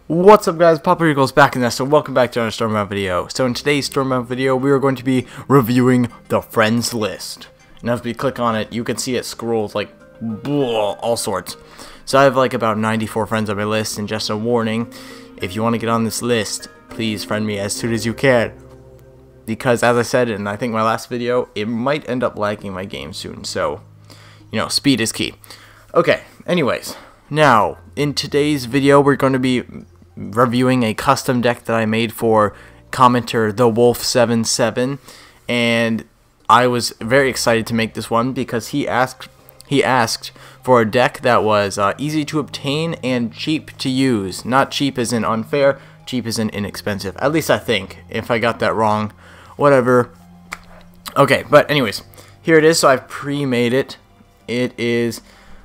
What's up, guys? Papa Eagles back in this, so welcome back to another Stormbound video. So in today's Stormbound video, we are going to be reviewing the friends list. And as we click on it, you can see it scrolls like all sorts. So I have like about 94 friends on my list, and just a warning, if you want to get on this list, please friend me as soon as you can. Because as I said in I think my last video, it might end up lagging my game soon, so you know, speed is key. Okay, anyways, now in today's video we're going to be reviewing a custom deck that I made for commenter TheWolf77, and I was very excited to make this one because he asked for a deck that was easy to obtain and cheap to use. Not cheap as in unfair, cheap as in inexpensive. At least I think. If I got that wrong, whatever. Okay, but anyways, here it is. So I've pre-made it. It is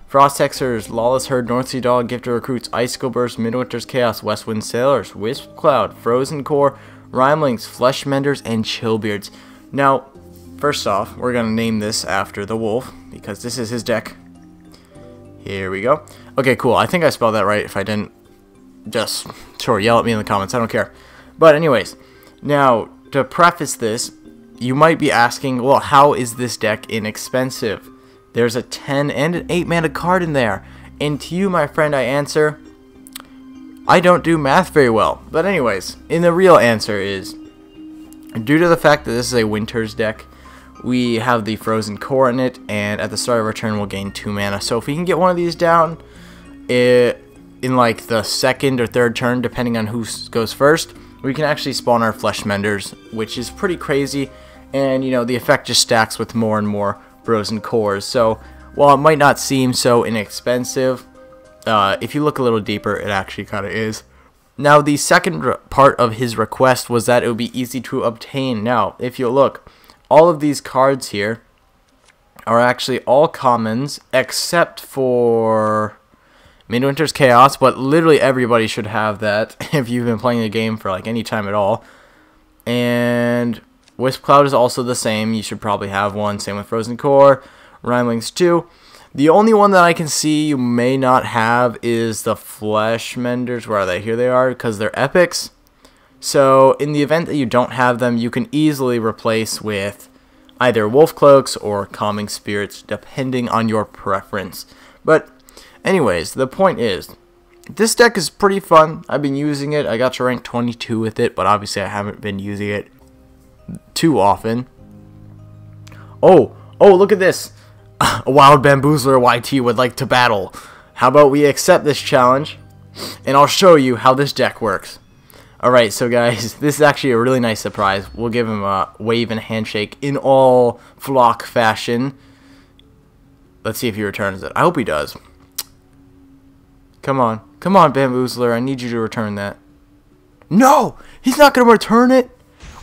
Frost Hexers, Lawless Herd, Northsea Dog, Gifted Recruits, Icicle Burst, Midwinter's Chaos, Westwind Sailors, Wisp Cloud, Frozen Core, Rhymelings, Flesh Menders, and Chillbeards. Now, first off, we're going to name this after the wolf, because this is his deck. Here we go. Okay, cool. I think I spelled that right. If I didn't, just sure, yell at me in the comments. I don't care. But anyways, now, to preface this, you might be asking, well, how is this deck inexpensive? There's a 10 and an 8 mana card in there. And to you, my friend, I answer, I don't do math very well. But anyways, and the real answer is, due to the fact that this is a Winter's deck, we have the Frozen Core in it, and at the start of our turn we'll gain 2 mana. So if we can get one of these down in like the second or third turn, depending on who goes first, we can actually spawn our Flesh Menders, which is pretty crazy. And you know, the effect just stacks with more and more Frozen Cores. So while it might not seem so inexpensive, if you look a little deeper, it actually kind of is. Now, the second part of his request was that it would be easy to obtain. Now, if you look, all of these cards here are actually all commons except for Midwinter's Chaos, but literally everybody should have that if you've been playing the game for like any time at all. And Wisp Cloud is also the same. You should probably have one. Same with Frozen Core. Rhymelings too. The only one that I can see you may not have is the Flesh Menders. Where are they? Here they are, because they're epics. So in the event that you don't have them, you can easily replace with either Wolf Cloaks or Calming Spirits, depending on your preference. But anyways, the point is, this deck is pretty fun. I've been using it. I got to rank 22 with it, but obviously I haven't been using it too often. Oh, look at this. A Wild Bamboozler YT would like to battle. How about we accept this challenge, and I'll show you how this deck works. Alright, so guys, this is actually a really nice surprise. We'll give him a wave and handshake in all flock fashion. Let's see if he returns it. I hope he does. Come on, Bamboozler, I need you to return that. No! He's not going to return it!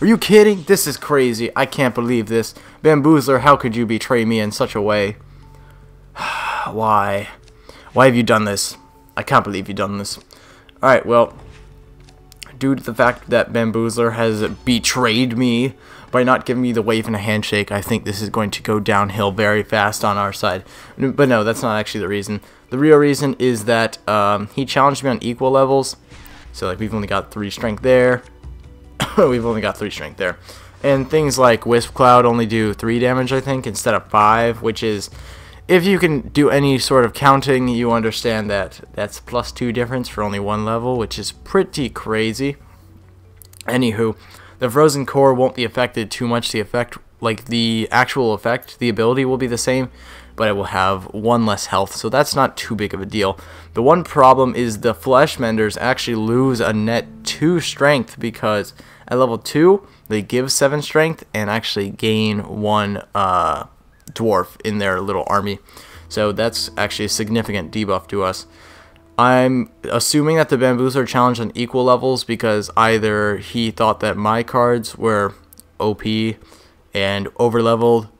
Are you kidding? This is crazy. I can't believe this. Bamboozler, how could you betray me in such a way? Why? Why have you done this? I can't believe you've done this. Alright, well, due to the fact that Bamboozler has betrayed me by not giving me the wave and a handshake, I think this is going to go downhill very fast on our side. But no, that's not actually the reason. The real reason is that he challenged me on equal levels. So like we've only got 3 strength there. We've only got 3 strength there. And things like Wisp Cloud only do 3 damage, I think, instead of 5, which is, if you can do any sort of counting, you understand that that's +2 difference for only 1 level, which is pretty crazy. Anywho, the Frozen Core won't be affected too much. The effect, like the actual effect, the ability will be the same, but it will have 1 less health, so that's not too big of a deal. The one problem is the Flesh Menders actually lose a net 2 strength, because at level 2, they give 7 strength and actually gain 1 dwarf in their little army. So that's actually a significant debuff to us. I'm assuming that the Bamboozler challenged on equal levels because either he thought that my cards were OP and overleveled,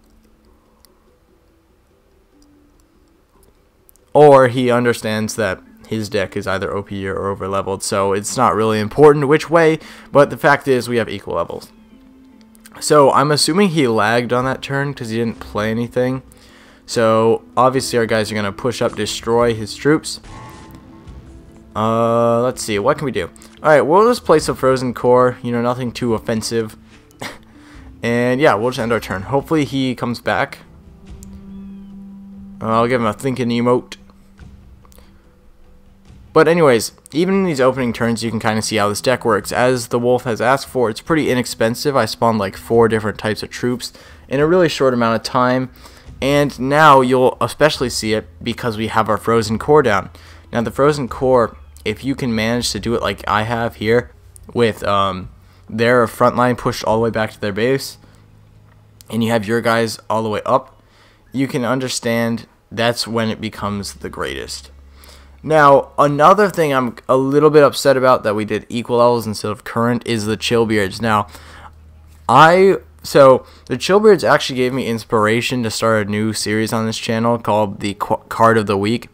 or he understands that his deck is either OP or overleveled, so it's not really important which way, but the fact is we have equal levels. So I'm assuming he lagged on that turn because he didn't play anything. So obviously our guys are going to push up, destroy his troops. Let's see, what can we do? Alright, we'll just play some Frozen Core, you know, nothing too offensive. And yeah, we'll just end our turn. Hopefully he comes back. I'll give him a thinking emote. But anyways, even in these opening turns, you can kind of see how this deck works. As the Wolf has asked for, it's pretty inexpensive. I spawned like 4 different types of troops in a really short amount of time. And now you'll especially see it because we have our Frozen Core down. Now the Frozen Core, if you can manage to do it like I have here, with their front line pushed all the way back to their base, and you have your guys all the way up, you can understand that's when it becomes the greatest. Now, another thing I'm a little bit upset about that we did equal levels instead of current is the Chillbeards. Now, so the Chillbeards actually gave me inspiration to start a new series on this channel called the Card of the Week.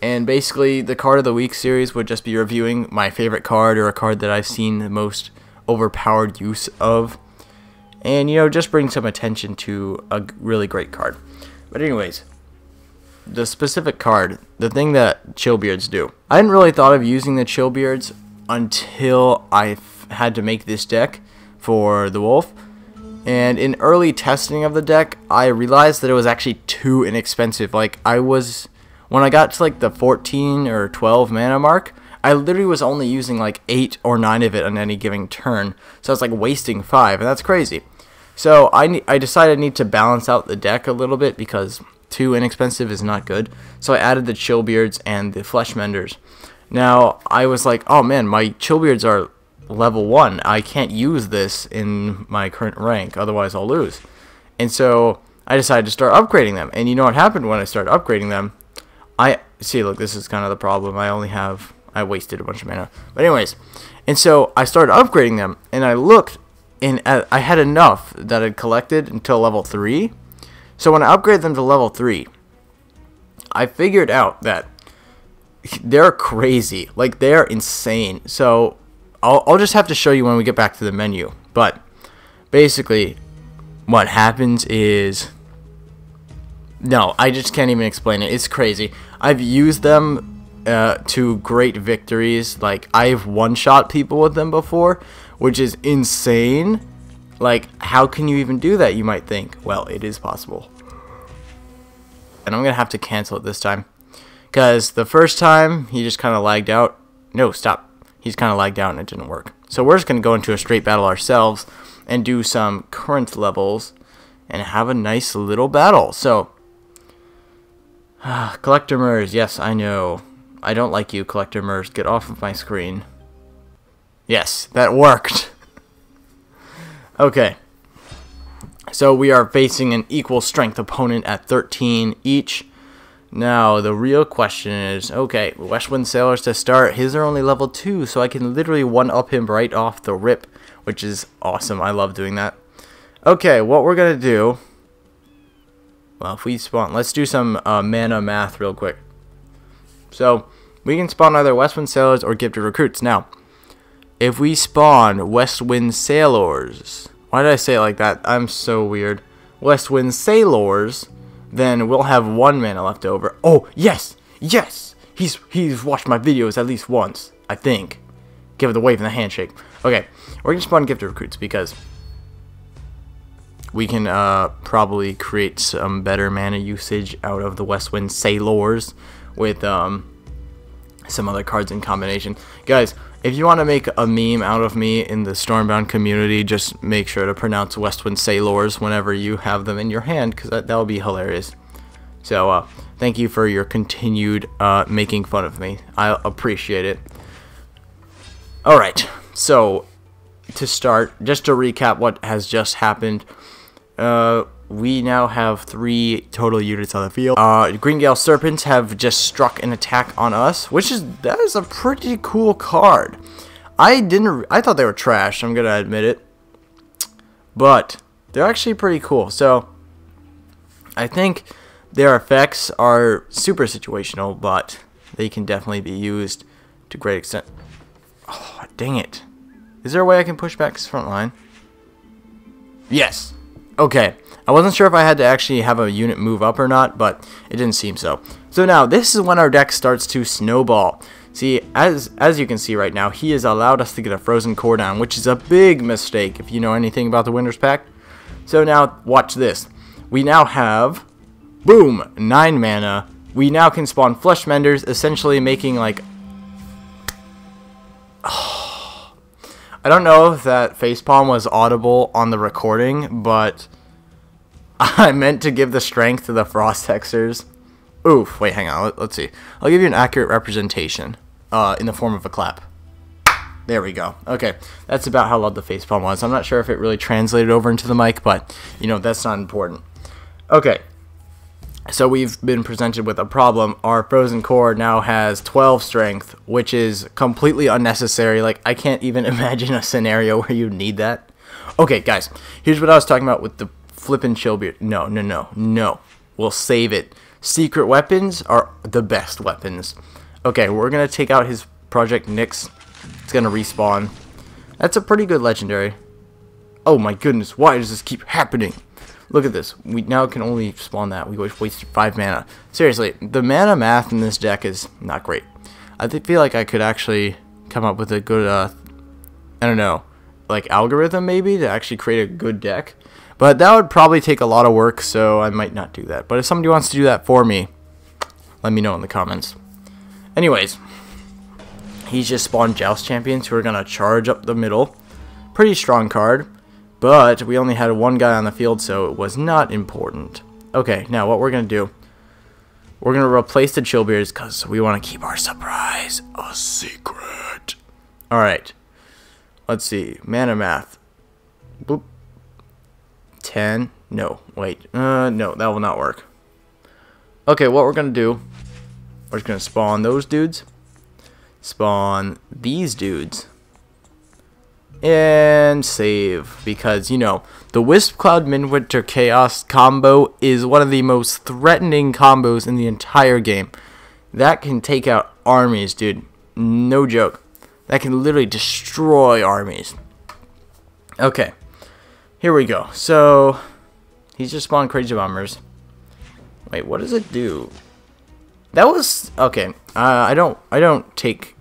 And basically, the Card of the Week series would just be reviewing my favorite card or a card that I've seen the most overpowered use of. And, you know, just bring some attention to a really great card. But anyways, the specific card, the thing that Chillbeards do. I hadn't really thought of using the Chillbeards until I had to make this deck for the Wolf. And in early testing of the deck, I realized that it was actually too inexpensive. Like, when I got to like the 14 or 12 mana mark, I literally was only using like 8 or 9 of it on any given turn. So I was like wasting 5, and that's crazy. So I decided I need to balance out the deck a little bit because too inexpensive is not good. So I added the Chillbeards and the Fleshmenders. Now, I was like, oh man, my Chillbeards are level 1. I can't use this in my current rank, otherwise I'll lose. And so I decided to start upgrading them. And you know what happened when I started upgrading them? See, look, this is kind of the problem. I wasted a bunch of mana. But anyways, and so I started upgrading them, and I looked, and I had enough that I'd collected until level 3. So when I upgraded them to level 3, I figured out that they're crazy. Like, they're insane. So I'll just have to show you when we get back to the menu. But basically, what happens is... No, I just can't even explain it. It's crazy. I've used them to great victories. Like, I've one-shot people with them before, which is insane. Like, how can you even do that, you might think? Well, it is possible. And I'm going to have to cancel it this time. Because the first time, he just kind of lagged out. No, stop. He's kind of lagged out and it didn't work. So we're just going to go into a straight battle ourselves and do some current levels and have a nice little battle. So, Collector Mers, yes, I know. I don't like you, Collector Mers. Get off of my screen. Yes, that worked. Okay. So we are facing an equal strength opponent at 13 each. Now, the real question is, okay, Westwind Sailors to start. His are only level 2, so I can literally one-up him right off the rip, which is awesome. I love doing that. Okay, what we're going to do... Well, if we spawn... Let's do some mana math real quick. So, we can spawn either Westwind Sailors or Gifted Recruits. Now, if we spawn Westwind Sailors... Why did I say it like that? I'm so weird. Westwind Sailors... Then we'll have 1 mana left over. Oh, yes! Yes! He's watched my videos at least once, I think. Give it the wave and the handshake. Okay, we're going to spawn Gifted Recruits because we can probably create some better mana usage out of the Westwind Sailors with some other cards in combination. Guys, if you want to make a meme out of me in the Stormbound community, just make sure to pronounce Westwind Sailors whenever you have them in your hand, because that will be hilarious. So, thank you for your continued making fun of me. I appreciate it. Alright, so, to start, just to recap what has just happened, we now have 3 total units on the field. Greengale Serpents have just struck an attack on us, that is a pretty cool card. I thought they were trash, I'm gonna admit it, but they're actually pretty cool. So I think their effects are super situational, but they can definitely be used to great extent. Oh, dang it. Is there a way I can push back his front line? Yes. Okay. I wasn't sure if I had to actually have a unit move up or not, but it didn't seem so. So now, this is when our deck starts to snowball. See, as you can see right now, he has allowed us to get a frozen core down, which is a big mistake if you know anything about the Winter's Pact. So now, watch this. We now have, boom, 9 mana. We now can spawn Flesh Menders, essentially making like... I don't know if that facepalm was audible on the recording, but I meant to give the strength to the Frost Hexers. Oof, wait, hang on, let's see. I'll give you an accurate representation in the form of a clap. There we go. Okay, that's about how loud the facepalm was. I'm not sure if it really translated over into the mic, but, you know, that's not important. Okay, so we've been presented with a problem. Our frozen core now has 12 strength, which is completely unnecessary. Like, I can't even imagine a scenario where you need that. Okay, guys, here's what I was talking about with the flippin' Chillbeard. No. We'll save it. Secret weapons are the best weapons. Okay, we're going to take out his Project Nyx. It's going to respawn. That's a pretty good legendary. Oh my goodness, why does this keep happening? Look at this. We now can only spawn that. We wasted 5 mana. Seriously, the mana math in this deck is not great. I feel like I could actually come up with a good, I don't know, like algorithm maybe to actually create a good deck. But that would probably take a lot of work, so I might not do that. But if somebody wants to do that for me, let me know in the comments. Anyways, he's just spawned Joust Champions who are going to charge up the middle. Pretty strong card, but we only had 1 guy on the field, so it was not important. Okay, now what we're going to do, we're going to replace the Chillbeards because we want to keep our surprise a secret. Alright, let's see, mana math. Boop. 10, no, wait, no, that will not work. Okay, what we're gonna do, we're just gonna spawn those dudes, spawn these dudes, and save, because, you know, the Wisp Cloud Midwinter Chaos combo is one of the most threatening combos in the entire game. That can take out armies, dude, no joke. That can literally destroy armies. Okay. Here we go. So he's just spawned Crazy Bombers. Wait, what does it do? That was okay. I don't take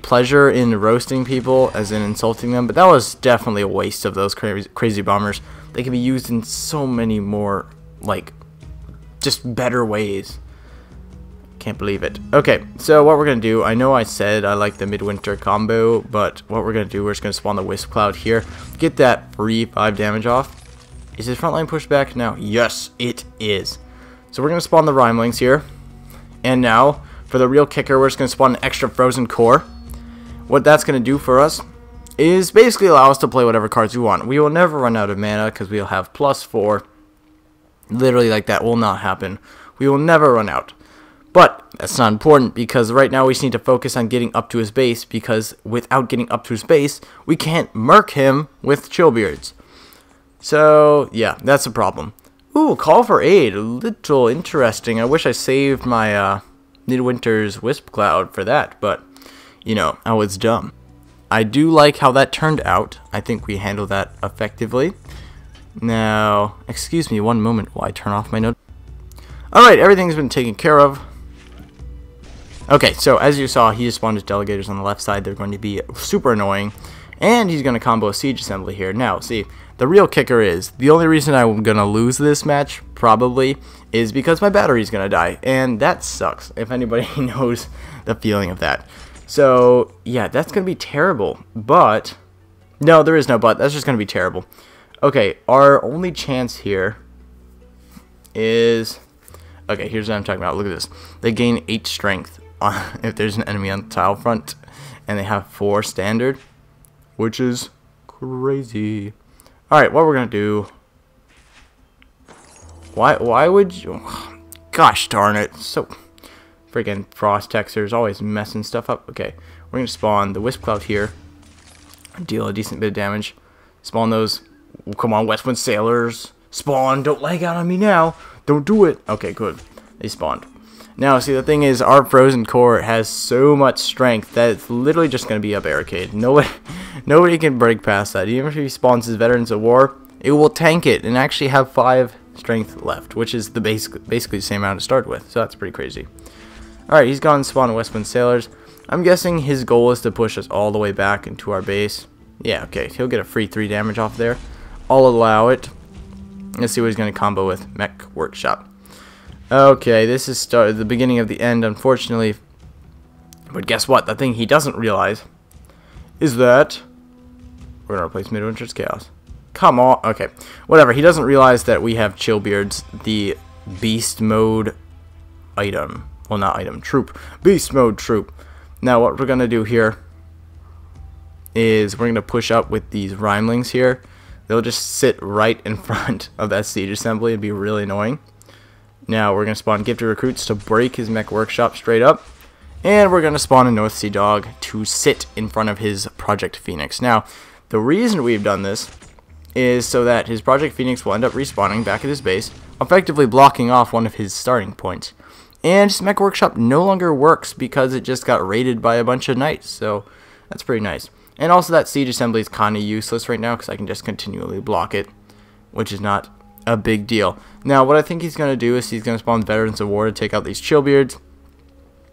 pleasure in roasting people, as in insulting them. But that was definitely a waste of those Crazy Bombers. They can be used in so many more, like, just better ways. Can't believe it. Okay, so what we're going to do, I know I said I like the Midwinter combo, but what we're going to do, we're just going to spawn the Wisp Cloud here. Get that free 5 damage off. Is his front line pushed back now? Yes, it is. So we're going to spawn the Rhymelings here. And now, for the real kicker, we're just going to spawn an extra Frozen Core. What that's going to do for us is basically allow us to play whatever cards we want. We will never run out of mana because we'll have +4. Literally, like, that will not happen. We will never run out. But that's not important because right now we just need to focus on getting up to his base, because without getting up to his base, we can't murk him with Chillbeards. So, yeah, that's a problem. Ooh, Call for Aid. A little interesting. I wish I saved my Midwinter's Wisp Cloud for that, but, you know, I was dumb. I do like how that turned out. I think we handled that effectively. Now, excuse me one moment while I turn off my note. Alright, everything's been taken care of. Okay, so as you saw, he just spawned his Delegators on the left side. They're going to be super annoying. And he's going to combo a Siege Assembly here. Now, see, the real kicker is, the only reason I'm going to lose this match, probably, is because my battery's going to die. And that sucks, if anybody knows the feeling of that. So, yeah, that's going to be terrible. But, no, there is no but. That's just going to be terrible. Okay, our only chance here is... Okay, here's what I'm talking about. Look at this. They gain 8 strength if there's an enemy on the tile front, and they have 4 standard, which is crazy. Alright, what we're going to do... Why would you... Gosh darn it. So freaking Frost Hexers always messing stuff up. Okay, we're going to spawn the Wisp Cloud here. Deal a decent bit of damage. Spawn those... Oh, come on, Westwind Sailors. Spawn, don't lag out on me now. Don't do it. Okay, good. They spawned. Now, see, the thing is, our Frozen Core has so much strength that it's literally just going to be a barricade. Nobody can break past that. Even if he spawns his Veterans of War, it will tank it and actually have 5 strength left, which is the basically the same amount to start with. So that's pretty crazy. Alright, he's gone and spawned Westwind Sailors. I'm guessing his goal is to push us all the way back into our base. Yeah, okay, he'll get a free 3 damage off there. I'll allow it. Let's see what he's going to combo with. Mech Workshop. Okay, this is the beginning of the end, unfortunately. But guess what? The thing he doesn't realize is that we're going to replace Midwinter's Chaos. Come on. Okay, whatever. He doesn't realize that we have Chillbeards, the beast mode item. Well, not item, troop. Beast mode troop. Now, what we're going to do here is we're going to push up with these Rhymelings here. They'll just sit right in front of that siege assembly. It'd be really annoying. Now, we're going to spawn Gifted Recruits to break his Mech Workshop straight up. And we're going to spawn a North Sea Dog to sit in front of his Project Phoenix. Now, the reason we've done this is so that his Project Phoenix will end up respawning back at his base, effectively blocking off one of his starting points. And his Mech Workshop no longer works because it just got raided by a bunch of knights, so that's pretty nice. And also that siege assembly is kind of useless right now because I can just continually block it, which is not a big deal. Now, what I think he's going to do is he's going to spawn Veterans of War to take out these Chillbeards.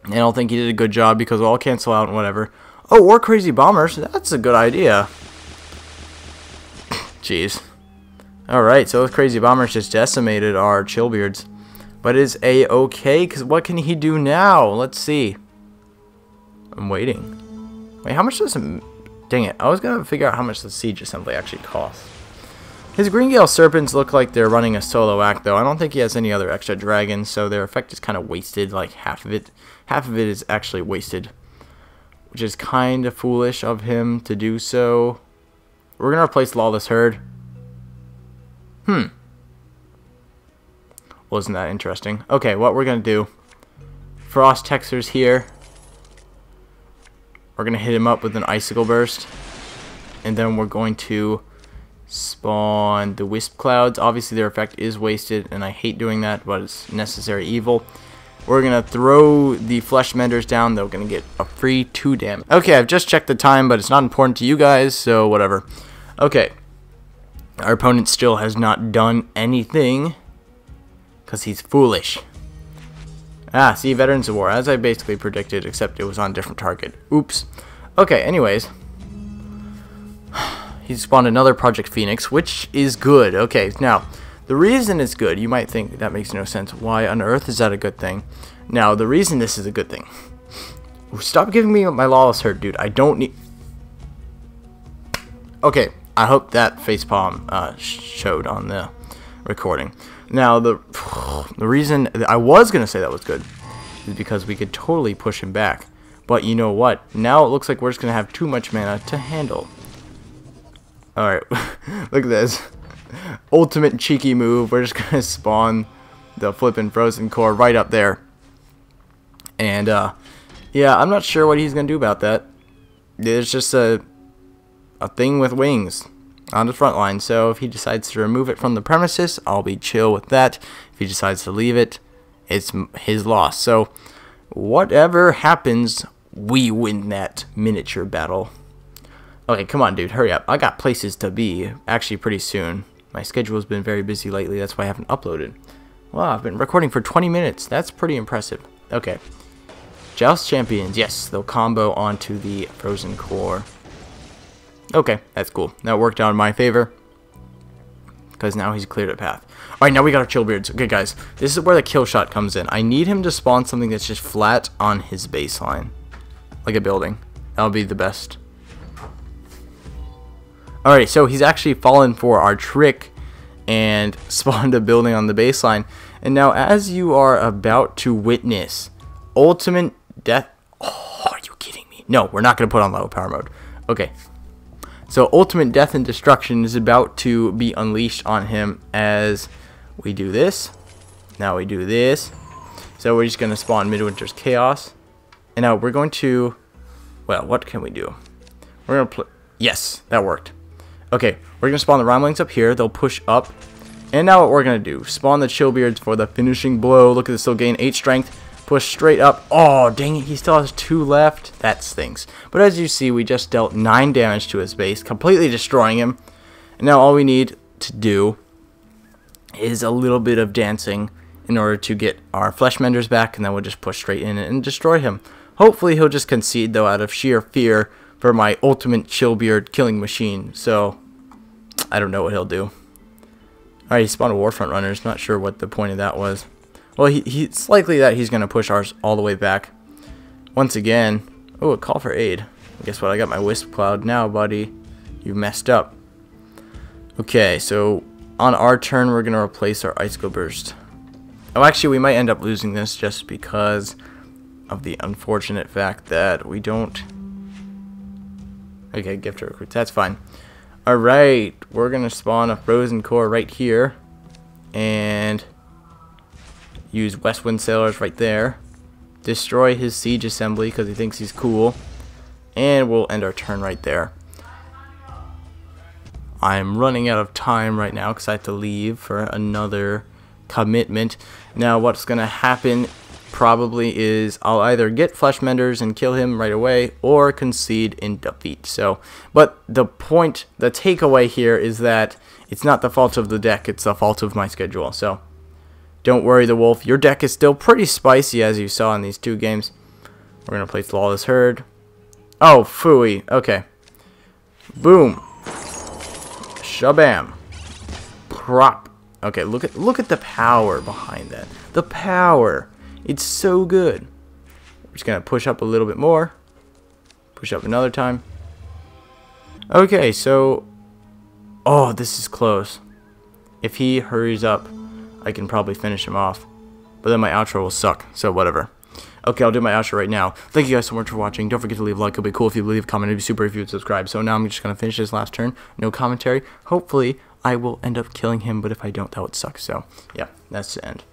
And I don't think he did a good job because we'll all cancel out and whatever. Oh, War Crazy Bombers. That's a good idea. Jeez. Alright, so those Crazy Bombers just decimated our Chillbeards. But is A-okay? Because what can he do now? Let's see. I'm waiting. Wait, how much does it... Dang it. I was going to figure out how much the Siege Assembly actually costs. His Greengale Serpents look like they're running a solo act, though. I don't think he has any other extra dragons, so their effect is kind of wasted. Like, half of it is actually wasted. Which is kind of foolish of him to do so. We're going to replace Lawless Herd. Wasn't that interesting? Okay, what we're going to do. Frost Texers here. We're going to hit him up with an Icicle Burst. And then we're going to spawn the Wisp Clouds. Obviously their effect is wasted, and I hate doing that, but it's necessary evil. We're going to throw the Flesh Menders down. They're going to get a free 2 damage. Okay, I've just checked the time, but it's not important to you guys, so whatever. Okay. Our opponent still has not done anything because he's foolish. Ah, see, Veterans of War, as I basically predicted, except it was on a different target. Oops. Okay, anyways. He spawned another Project Phoenix, which is good. Okay, now, the reason it's good, you might think that makes no sense. Why on earth is that a good thing? Now, the reason this is a good thing. Stop giving me my Lawless Herd, dude. I don't need... Okay, I hope that facepalm showed on the recording. Now, the reason I was going to say that was good is because we could totally push him back. But you know what? Now it looks like we're just going to have too much mana to handle. Alright, look at this. Ultimate cheeky move. We're just going to spawn the flippin' Frozen Core right up there. And, yeah, I'm not sure what he's going to do about that. There's just a thing with wings on the front line. So if he decides to remove it from the premises, I'll be chill with that. If he decides to leave it, it's his loss. So whatever happens, we win that miniature battle. Okay, come on, dude. Hurry up. I got places to be actually pretty soon. My schedule has been very busy lately. That's why I haven't uploaded. Wow, I've been recording for 20 minutes. That's pretty impressive. Okay. Joust Champions. Yes, they'll combo onto the Frozen Core. Okay, that's cool. That worked out in my favor, because now he's cleared a path. Alright, now we got our Chillbeards. Okay, guys, this is where the kill shot comes in. I need him to spawn something that's just flat on his baseline. Like a building. That'll be the best. Alright, so he's actually fallen for our trick and spawned a building on the baseline. And now, as you are about to witness ultimate death... Oh, are you kidding me? No, we're not going to put on low power mode. Okay. So ultimate death and destruction is about to be unleashed on him as we do this. Now we do this. So we're just going to spawn Midwinter's Chaos. And now we're going to... Well, what can we do? We're going to play... Yes, that worked. Okay, we're going to spawn the Rhymelings up here. They'll push up. And now what we're going to do, spawn the Chillbeards for the finishing blow. Look at this, they'll gain 8 strength. Push straight up. Oh, dang it, he still has 2 left. That stinks. But as you see, we just dealt 9 damage to his base, completely destroying him. And now all we need to do is a little bit of dancing. in order to get our flesh menders back, and then we'll just push straight in and destroy him. Hopefully he'll just concede, though, out of sheer fear for my ultimate chillbeard killing machine. So I don't know what he'll do. Alright, he spawned a Warfront runners. Not sure what the point of that was. Well, it's likely that he's going to push ours all the way back. Once again. Oh, a call for aid. Guess what? I got my Wisp Cloud now, buddy. You messed up. Okay, so on our turn, we're going to replace our Icicle Burst. Oh, actually, we might end up losing this just because of the unfortunate fact that we don't... Okay, gift recruits. That's fine. Alright, we're going to spawn a Frozen Core right here. And use Westwind Sailors right there. Destroy his Siege Assembly because he thinks he's cool. And we'll end our turn right there. I'm running out of time right now because I have to leave for another commitment. Now what's going to happen probably is I'll either get Flesh Menders and kill him right away or concede in defeat. So, but the takeaway here is that it's not the fault of the deck, it's the fault of my schedule. So don't worry, the Wolf, your deck is still pretty spicy as you saw in these 2 games. We're going to place Lawless Herd. Oh, phooey. Okay. Boom. Shabam. Prop. Okay, look at the power behind that. The power. It's so good. We're just going to push up a little bit more. Push up another time. Okay, so... Oh, this is close. If he hurries up, I can probably finish him off. But then my outro will suck, so whatever. Okay, I'll do my outro right now. Thank you guys so much for watching. Don't forget to leave a like. It'll be cool if you leave a comment. It'd be super if you would subscribe. So now I'm just going to finish this last turn. No commentary. Hopefully, I will end up killing him, but if I don't, that would suck. So, yeah, that's the end.